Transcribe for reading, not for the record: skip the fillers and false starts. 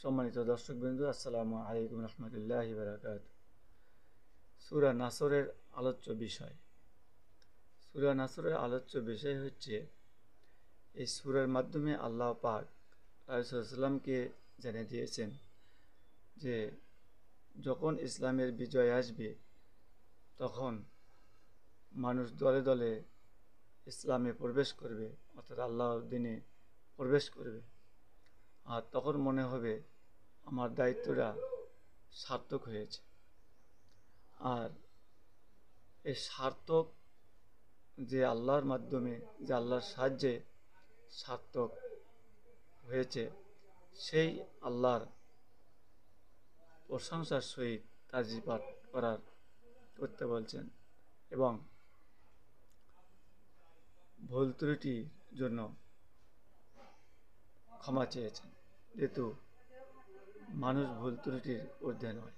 সম্মানিত দর্শকবৃন্দ, আসসালামু আলাইকুম রহমতুল্লাহি বারাকাতুহু। সূরা নাসরের আলোচ্য বিষয়। সূরা নাসরের আলোচ্য বিষয় হচ্ছে, এই সূরার মাধ্যমে আল্লাহ পাক রাসূল সাল্লাল্লাহু জানিয়ে দিয়েছেন যে যখন ইসলামের বিজয় আসবে তখন মানুষ দলে দলে ইসলামে প্রবেশ করবে, অর্থাৎ আল্লাহর দ্বীনে প্রবেশ করবে। আর তখন মনে হবে আমার দায়িত্বটা সার্থক হয়েছে। আর এই সার্থক যে আল্লাহর মাধ্যমে, যে আল্লাহর সাহায্যে সার্থক হয়েছে, সেই আল্লাহর প্রশংসার সহিত তাজি পাঠ করতে বলছেন এবং ভুল ত্রুটির জন্য ক্ষমা চেয়েছেন, যেহেতু মানুষ ভুল ত্রুটির ঊর্ধ্বে নয়।